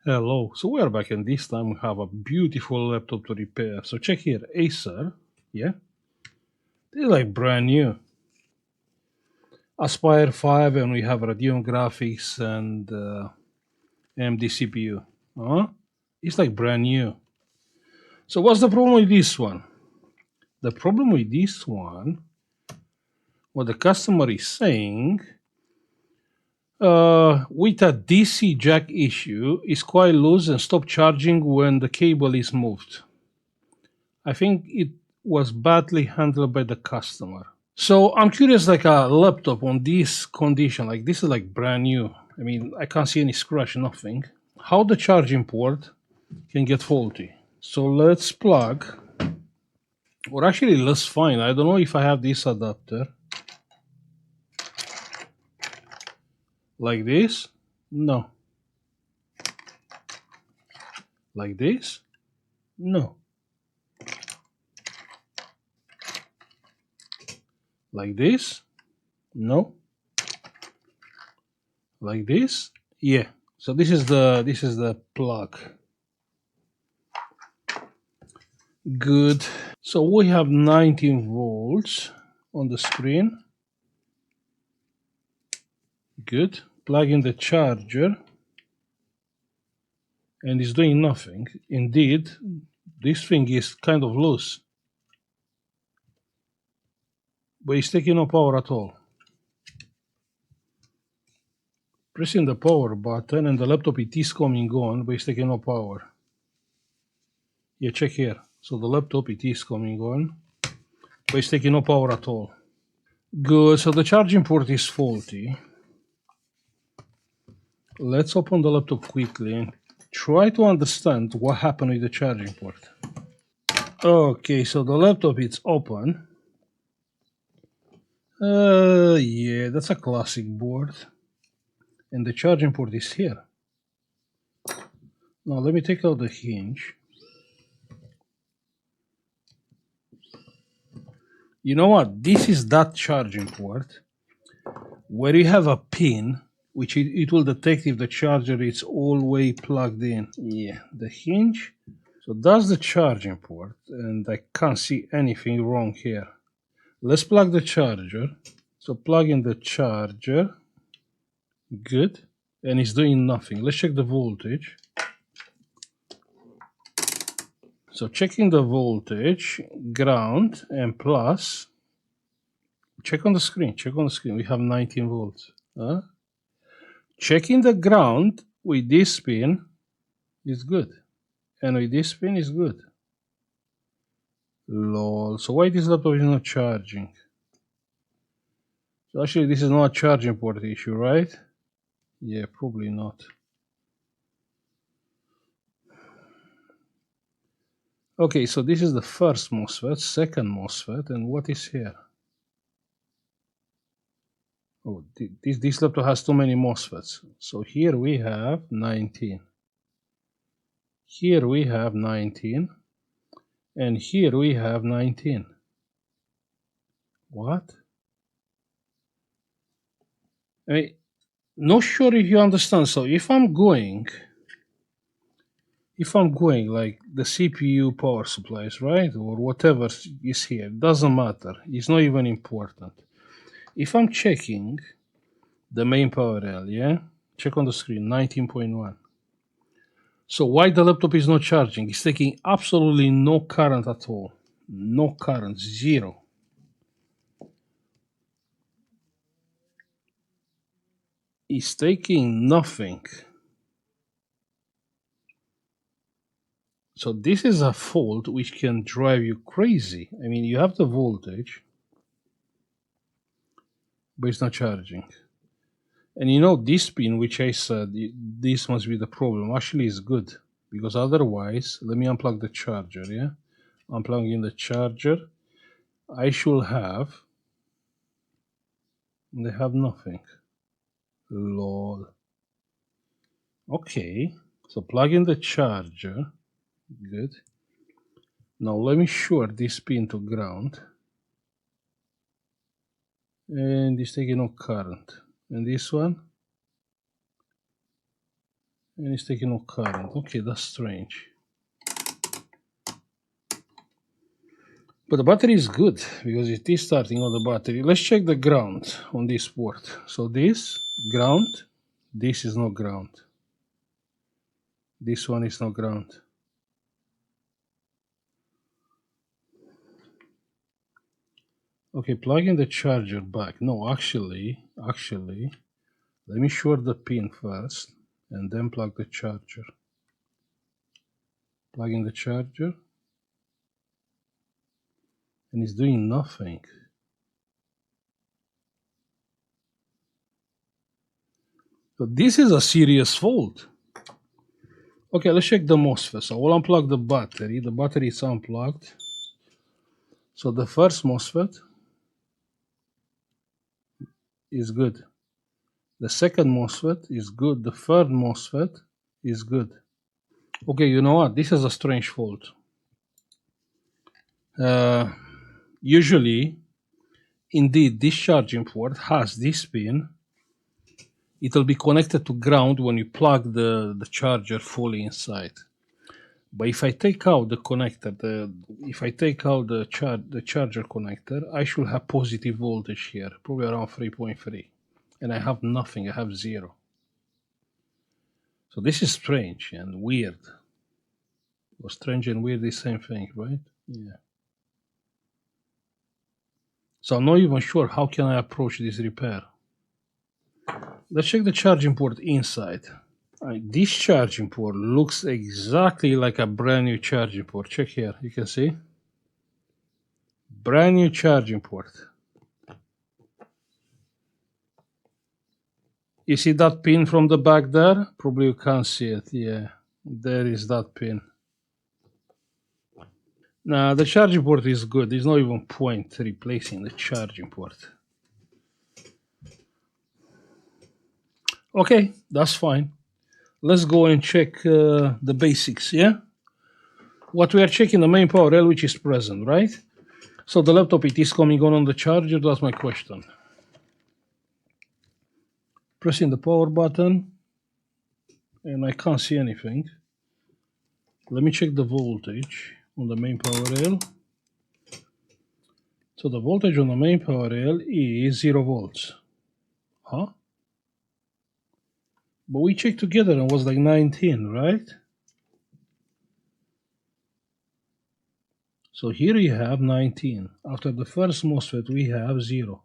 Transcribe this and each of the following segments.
Hello, so we are back and this time we have a beautiful laptop to repair. So check here, Acer, yeah, they're like brand new. Aspire 5 and we have Radeon graphics and AMD CPU. Huh? It's like brand new. So what's the problem with this one? The problem with this one, what the customer is saying, with a DC jack issue, is quite loose and stop charging when the cable is moved. I think it was badly handled by the customer. So I'm curious, like a laptop on this condition, like this is like brand new. I mean, I can't see any scratch, nothing. How the charging port can get faulty. So let's plug, or actually let's find. I don't know if I have this adapter. Like this? No. Like this? No. Like this? No. Like this? Yeah. So this is the plug. Good. So we have 19 volts on the screen. Good. Plug in the charger and it's doing nothing. Indeed, this thing is kind of loose, but it's taking no power at all. Pressing the power button and the laptop, it is coming on, but it's taking no power. Yeah, check here. So the laptop, it is coming on, but it's taking no power at all. Good. So the charging port is faulty. Let's open the laptop quickly and try to understand what happened with the charging port. Okay, so the laptop is open. Yeah, that's a classic board. And the charging port is here. Now let me take out the hinge. You know what? This is that charging port where you have a pin which it will detect if the charger is all the way plugged in. Yeah, the hinge. So that's the charging port, and I can't see anything wrong here. Let's plug the charger. So plug in the charger. Good. And it's doing nothing. Let's check the voltage. So checking the voltage, ground and plus. Check on the screen. Check on the screen. We have 19 volts. Checking the ground with this pin is good. And with this pin is good. Lol. So why this laptop is not charging? So actually this is not a charging port issue, right? Yeah, probably not. Okay, so this is the first MOSFET, second MOSFET, and what is here? Oh, this laptop has too many MOSFETs. So here we have 19. Here we have 19. And here we have 19. What? I mean, not sure if you understand. So if I'm going like the CPU power supplies, right? Or whatever is here, doesn't matter. It's not even important. If I'm checking the main power rail, yeah? Check on the screen, 19.1. So why the laptop is not charging? It's taking absolutely no current at all. No current, zero. It's taking nothing. So this is a fault which can drive you crazy. I mean, you have the voltage, but it's not charging. And you know, this pin, which I said, this must be the problem, actually is good. Because otherwise, let me unplug the charger, yeah? Unplugging the charger, I should have, they have nothing. Lol. Okay, so plug in the charger, good. Now let me short this pin to ground. And it's taking no current. And this one? and it's taking no current. Okay, that's strange. But the battery is good because it is starting on the battery. Let's check the ground on this port. So this ground, this is no ground. This one is no ground. Okay, plug in the charger back. No, actually, let me short the pin first and then plug the charger. Plug in the charger and it's doing nothing. So this is a serious fault. Okay, let's check the MOSFET. So we'll unplug the battery. The battery is unplugged. So the first MOSFET is good. The second MOSFET is good. The third MOSFET is good. Okay, you know what? This is a strange fault. Usually, indeed, this charging port has this pin. It will be connected to ground when you plug the charger fully inside. But if I take out the connector, if I take out the charger connector, I should have positive voltage here, probably around 3.3. And I have nothing, I have 0. So this is strange and weird. Well, strange and weird is the same thing, right? Yeah. So I'm not even sure how can I approach this repair. Let's check the charging port inside. This charging port looks exactly like a brand new charging port. Check here, you can see. Brand new charging port. You see that pin from the back there? Probably you can't see it. Yeah, there is that pin. Now the charging port is good. There's no even point replacing the charging port. Okay, that's fine. Let's go and check the basics, yeah? What we are checking, the main power rail, which is present, right? So the laptop, it is coming on the charger, that's my question. Pressing the power button, and I can't see anything. Let me check the voltage on the main power rail. So the voltage on the main power rail is 0 volts. Huh? But we checked together and it was like 19, right? So here you have 19. After the first MOSFET, we have 0.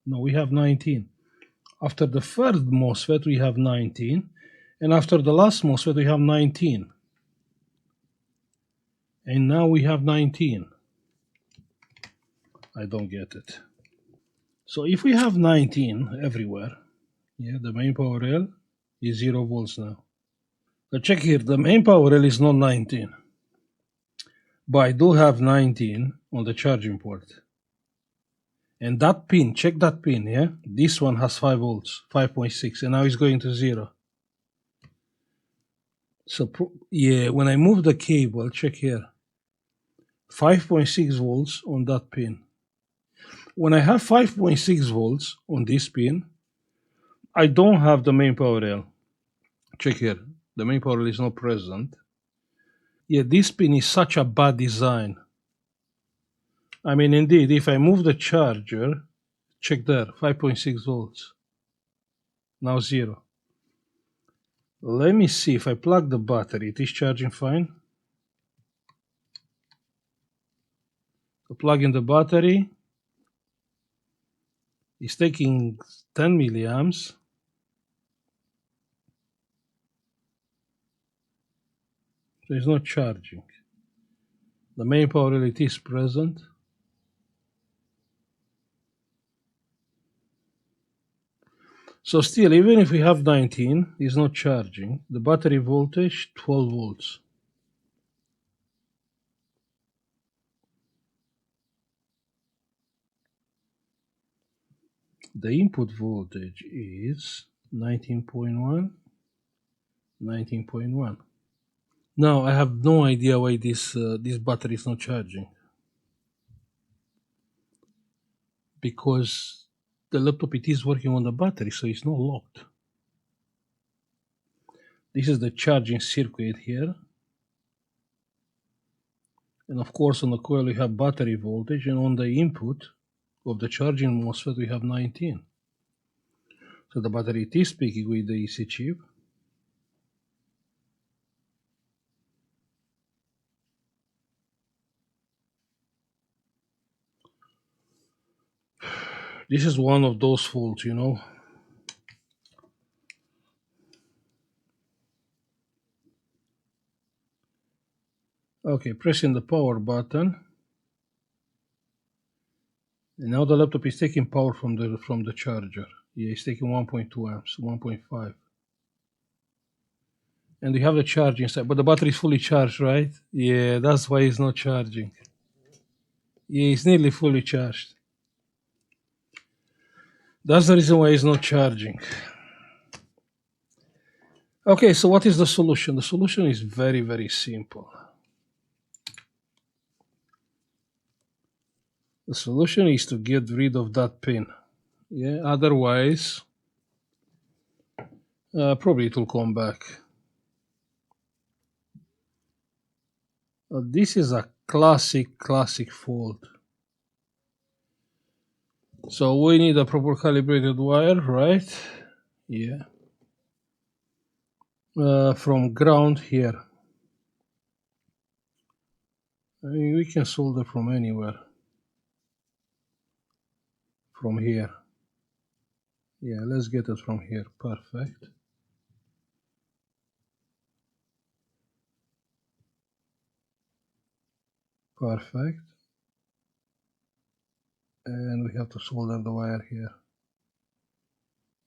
No, we have 19. After the third MOSFET, we have 19. And after the last MOSFET, we have 19. And now we have 19. I don't get it. So if we have 19 everywhere, yeah, the main power rail is 0 volts now. But check here, the main power rail is not 19. But I do have 19 on the charging port. And that pin, check that pin, yeah? This one has 5 volts, 5.6, and now it's going to 0. So, yeah, when I move the cable, check here, 5.6 volts on that pin. When I have 5.6 volts on this pin, I don't have the main power rail. Check here, the main power rail is not present. Yeah, this pin is such a bad design. I mean, indeed, if I move the charger, check there, 5.6 volts. Now 0. Let me see if I plug the battery, it is charging fine. So plug in the battery. It's taking 10 milliamps. So it's not charging. The main power rail is present. So still, even if we have 19, it's not charging. The battery voltage, 12 volts. The input voltage is 19.1, 19.1. Now, I have no idea why this battery is not charging. Because the laptop, it is working on the battery, so it's not locked. This is the charging circuit here. And of course on the coil we have battery voltage, and on the input of the charging MOSFET we have 19. So the battery is speaking with the EC chip. This is one of those faults, you know. Okay, pressing the power button. And now the laptop is taking power from the charger. Yeah, it's taking 1.2 amps, 1.5. And we have the charge inside, but the battery is fully charged, right? Yeah, that's why it's not charging. Yeah, it's nearly fully charged. That's the reason why it's not charging. Okay, so what is the solution? The solution is very, very simple. The solution is to get rid of that pin. Yeah, otherwise, probably it will come back. This is a classic fault. So we need a proper calibrated wire, right? Yeah. From ground here. I mean, we can solder from anywhere. From here. Yeah, let's get it from here. Perfect. Perfect. And we have to solder the wire here.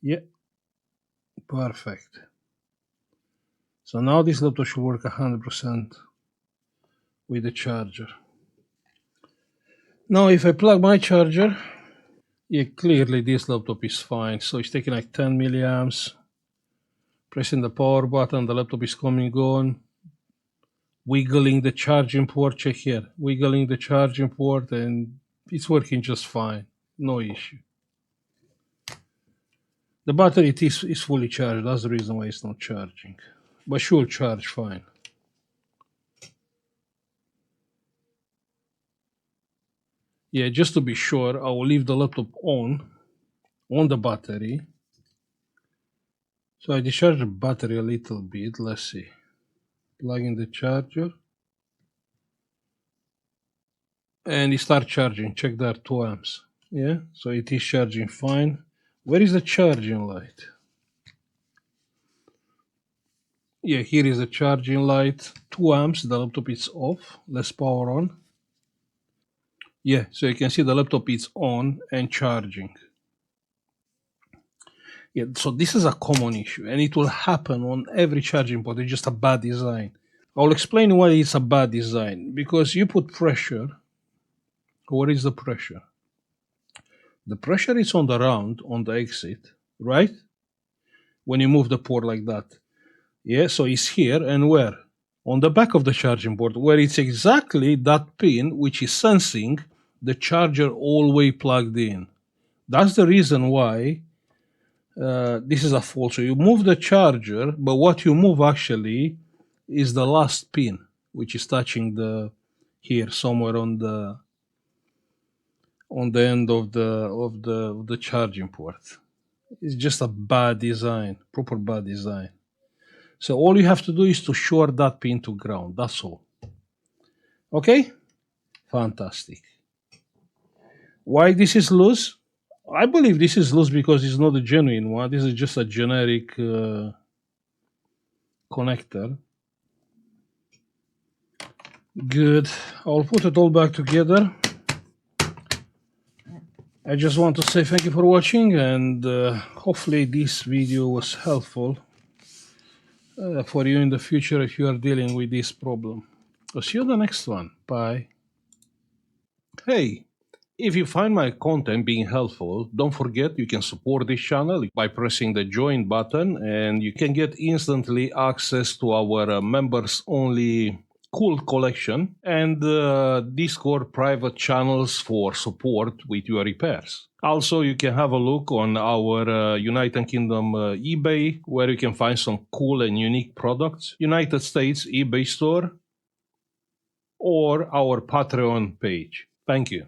Yeah. Perfect. So now this laptop should work 100% with the charger. Now if I plug my charger, yeah, clearly this laptop is fine. So it's taking like 10 milliamps. Pressing the power button, the laptop is coming on. Wiggling the charging port, check here. Wiggling the charging port, and it's working just fine. No issue. The battery is fully charged. That's the reason why it's not charging. But should charge fine. Yeah, just to be sure, I will leave the laptop on the battery. So I discharge the battery a little bit. Let's see. Plug in the charger. And it starts charging. Check that, 2 amps. Yeah, so it is charging fine. Where is the charging light? Yeah, here is the charging light. 2 amps, the laptop is off. Let's power on. Yeah, so you can see the laptop is on and charging. Yeah, so this is a common issue, and it will happen on every charging port. It's just a bad design. I'll explain why it's a bad design. Because you put pressure. Where is the pressure? The pressure is on the round, on the exit, right? When you move the port like that. Yeah, so it's here, and where? On the back of the charging port, where it's exactly that pin which is sensing the charger all the way plugged in. That's the reason why this is a fault. So you move the charger, but what you move actually is the last pin, which is touching the here somewhere on the end of the charging port. It's just a bad design, proper bad design. So all you have to do is to short that pin to ground. That's all. Okay? Fantastic. Why this is loose? I believe this is loose because it's not a genuine one. This is just a generic connector. Good. I'll put it all back together. I just want to say thank you for watching, and hopefully this video was helpful for you in the future if you are dealing with this problem. I'll see you in the next one. Bye. Hey, if you find my content being helpful, don't forget you can support this channel by pressing the join button, and you can get instantly access to our members only cool collection, and Discord private channels for support with your repairs. Also, you can have a look on our United Kingdom eBay, where you can find some cool and unique products, United States eBay store, or our Patreon page. Thank you.